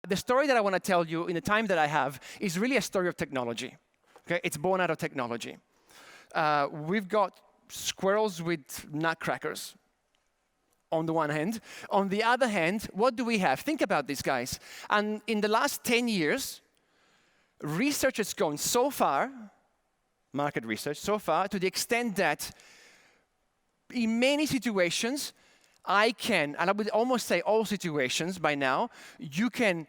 The story that I want to tell you in the time that I have is really a story of technology. Okay? It's born out of technology. We've got squirrels with nutcrackers on the one hand. On the other hand, what do we have? Think about this, guys. And in the last 10 years, research has gone so far, market research, so far, to the extent that in many situations, and I would almost say all situations by now, you can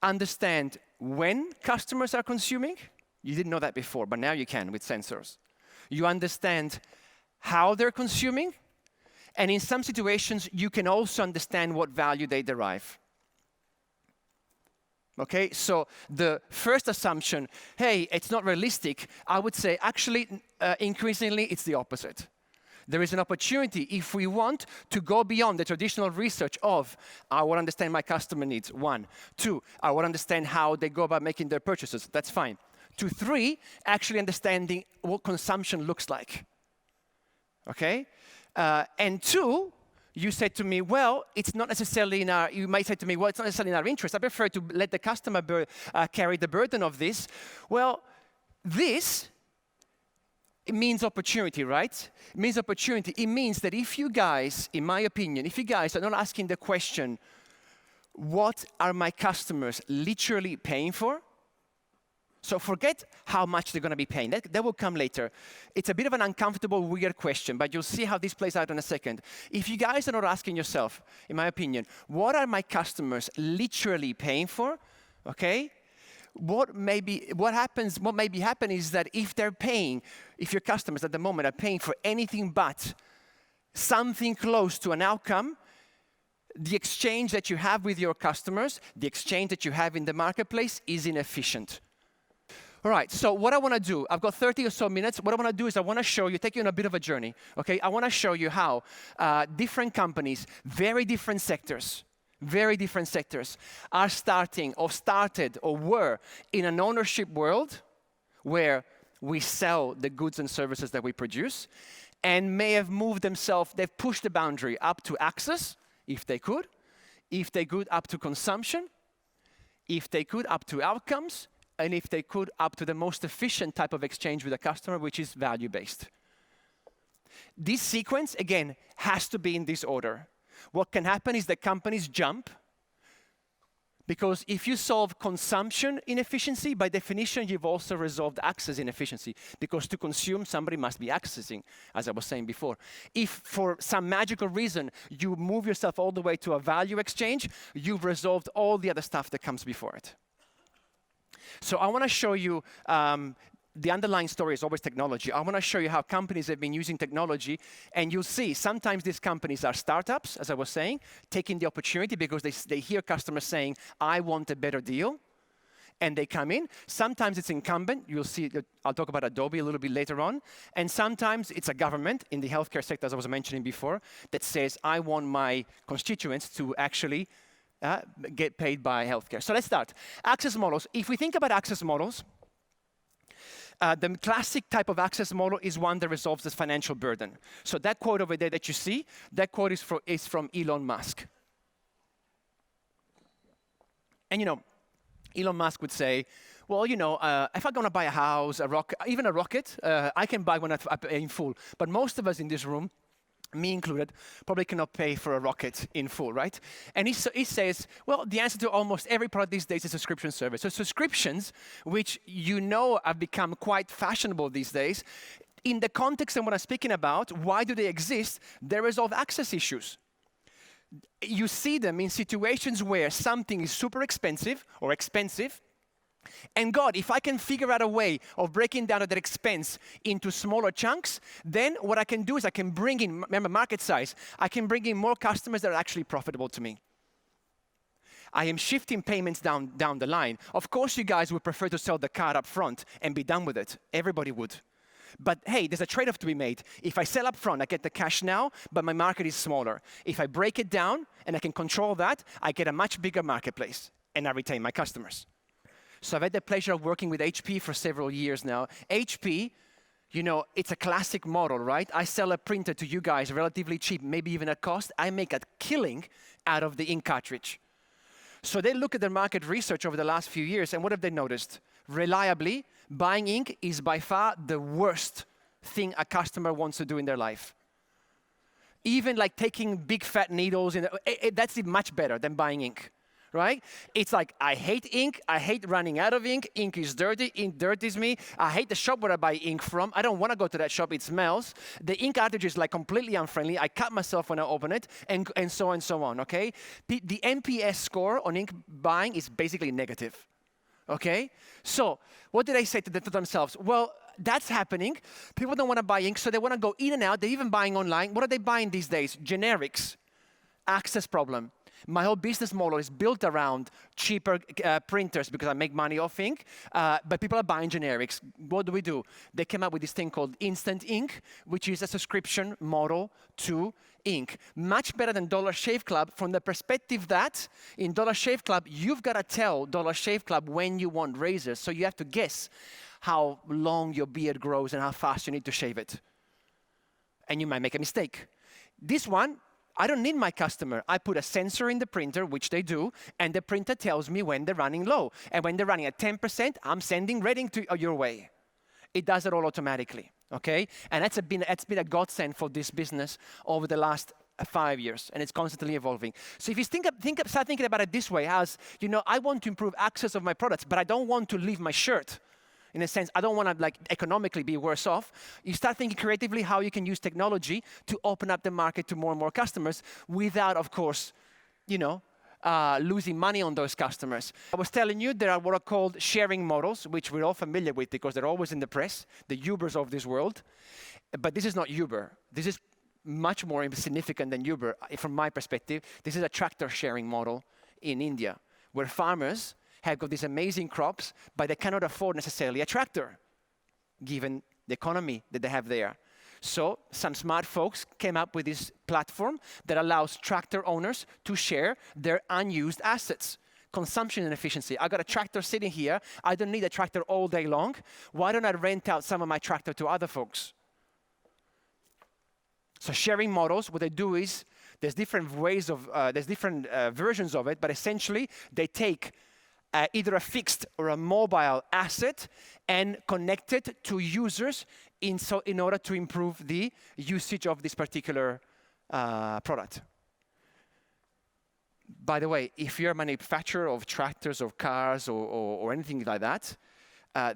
understand when customers are consuming. You didn't know that before, but now you can with sensors. You understand how they're consuming, and in some situations, you can also understand what value they derive. Okay, so the first assumption, hey, it's not realistic, I would say actually, increasingly, it's the opposite. There is an opportunity if we want to go beyond the traditional research of, I want to understand my customer needs, 1. 2, I want to understand how they go about making their purchases, that's fine. 2, 3, actually understanding what consumption looks like. Okay? And 2, you said to me, well, it's not necessarily you might say to me, well, it's not necessarily in our interest. I prefer to let the customer carry the burden of this. Well, this, it means opportunity, right? It means opportunity. It means that if you guys, in my opinion, if you guys are not asking the question, what are my customers literally paying for? So forget how much they're going to be paying. That will come later. It's a bit of an uncomfortable, weird question, but you'll see how this plays out in a second. If you guys are not asking yourself, in my opinion, what are my customers literally paying for? Okay? What may be happen is that if your customers at the moment are paying for anything but something close to an outcome, the exchange that you have with your customers, the exchange that you have in the marketplace is inefficient. All right, so what I want to do, I've got 30 or so minutes. What I want to do is I want to show you, take you on a bit of a journey, okay? I want to show you how different companies, very different sectors, are started or were in an ownership world where we sell the goods and services that we produce, and may have moved themselves, they've pushed the boundary up to access, if they could up to consumption, if they could up to outcomes, and if they could, up to the most efficient type of exchange with a customer, which is value-based. This sequence, again, has to be in this order. What can happen is that companies jump, because if you solve consumption inefficiency, by definition, you've also resolved access inefficiency, because to consume, somebody must be accessing, as I was saying before. If for some magical reason, you move yourself all the way to a value exchange, you've resolved all the other stuff that comes before it. So I want to show you, the underlying story is always technology. I want to show you how companies have been using technology, and you'll see sometimes these companies are startups, as I was saying, taking the opportunity because they hear customers saying, I want a better deal, and they come in. Sometimes it's incumbent. You'll see, I'll talk about Adobe a little bit later on. And sometimes it's a government in the healthcare sector, as I was mentioning before, that says, I want my constituents to actually get paid by healthcare. So let's start. Access models. If we think about access models, the classic type of access model is one that resolves this financial burden. So that quote over there that you see, that quote is from Elon Musk. And Elon Musk would say, well, if I'm going to buy a house, a rocket, even a rocket, I can buy one in full. But most of us in this room, me included, probably cannot pay for a rocket in full, right? And he says, well, the answer to almost every product these days is subscription service. So subscriptions, which have become quite fashionable these days, in the context of what I'm speaking about, why do they exist? They resolve access issues. You see them in situations where something is super expensive or expensive, and God, if I can figure out a way of breaking down that expense into smaller chunks, then what I can do is I can bring in, remember market size, I can bring in more customers that are actually profitable to me. I am shifting payments down the line. Of course, you guys would prefer to sell the car up front and be done with it. Everybody would. But hey, there's a trade-off to be made. If I sell up front, I get the cash now, but my market is smaller. If I break it down and I can control that, I get a much bigger marketplace and I retain my customers. So I've had the pleasure of working with HP for several years now. HP, it's a classic model, right? I sell a printer to you guys relatively cheap, maybe even at cost. I make a killing out of the ink cartridge. So they look at their market research over the last few years, and what have they noticed? Reliably, buying ink is by far the worst thing a customer wants to do in their life. Even like taking big fat needles, that's much better than buying ink, right? It's like, I hate ink, I hate running out of ink is dirty, ink dirties me, I hate the shop where I buy ink from, I don't want to go to that shop, it smells, the ink cartridge is like completely unfriendly, I cut myself when I open it, and so on and so on, okay? The NPS score on ink buying is basically negative, okay? So, what did they say to themselves? Well, that's happening. People don't want to buy ink, so they want to go in and out. They're even buying online. What are they buying these days? Generics. Access problem. My whole business model is built around cheaper printers because I make money off ink, but people are buying generics. What do? They came up with this thing called Instant Ink, which is a subscription model to ink. Much better than Dollar Shave Club from the perspective that in Dollar Shave Club, you've got to tell Dollar Shave Club when you want razors, so you have to guess how long your beard grows and how fast you need to shave it. And you might make a mistake. This one, I don't need my customer. I put a sensor in the printer, which they do, and the printer tells me when they're running low. And when they're running at 10%, I'm sending red ink to your way. It does it all automatically, okay? And that's been a godsend for this business over the last 5 years, and it's constantly evolving. So if you start thinking about it this way, as, I want to improve access of my products, but I don't want to leave my shirt. In a sense, I don't want to economically be worse off. You start thinking creatively how you can use technology to open up the market to more and more customers without, of course, losing money on those customers. I was telling you there are what are called sharing models, which we're all familiar with because they're always in the press, the Ubers of this world. But this is not Uber. This is much more significant than Uber. From my perspective, this is a tractor sharing model in India, where farmers have got these amazing crops, but they cannot afford necessarily a tractor, given the economy that they have there. So some smart folks came up with this platform that allows tractor owners to share their unused assets. Consumption and efficiency. I got a tractor sitting here. I don't need a tractor all day long. Why don't I rent out some of my tractor to other folks? So sharing models, what they do is, there's different ways of, there's different versions of it, but essentially they take either a fixed or a mobile asset and connect it to users in order to improve the usage of this particular product. By the way, if you're a manufacturer of tractors or cars or anything like that,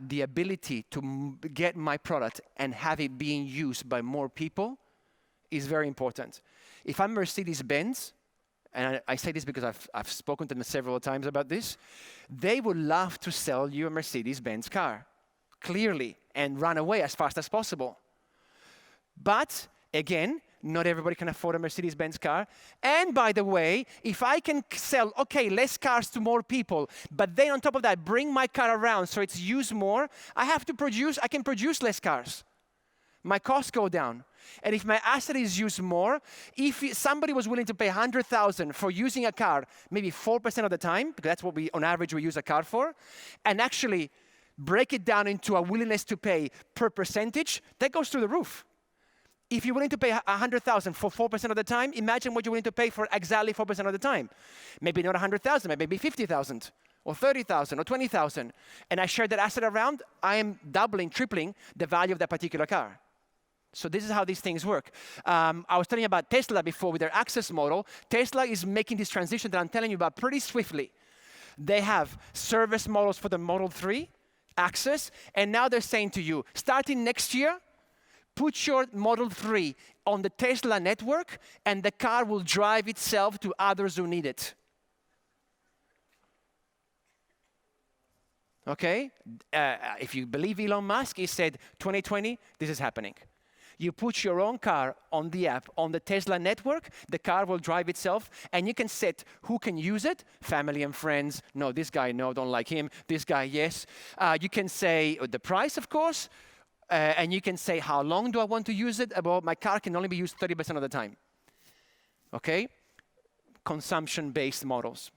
the ability to get my product and have it being used by more people is very important. If I'm Mercedes-Benz, and I say this because I've spoken to them several times about this, they would love to sell you a Mercedes-Benz car, clearly, and run away as fast as possible. But, again, not everybody can afford a Mercedes-Benz car. And by the way, if I can sell, less cars to more people, but then on top of that, bring my car around so it's used more, I can produce less cars. My costs go down. And if my asset is used more, if somebody was willing to pay $100,000 for using a car, maybe 4% of the time, because that's what on average we use a car for, and actually break it down into a willingness to pay per percentage, that goes through the roof. If you're willing to pay $100,000 for 4% of the time, imagine what you're willing to pay for exactly 4% of the time. Maybe not $100,000, maybe $50,000. Or $30,000 or $20,000. And I share that asset around, I am doubling, tripling the value of that particular car. So this is how these things work. I was telling you about Tesla before with their access model. Tesla is making this transition that I'm telling you about pretty swiftly. They have service models for the Model 3, access, and now they're saying to you, starting next year, put your Model 3 on the Tesla network, and the car will drive itself to others who need it. Okay? If you believe Elon Musk, he said, 2020, this is happening. You put your own car on the app, on the Tesla network, the car will drive itself, and you can set who can use it, family and friends. No, this guy, no, don't like him. This guy, yes. You can say the price, of course, and you can say how long do I want to use it. Well, my car can only be used 30% of the time. Okay? Consumption-based models.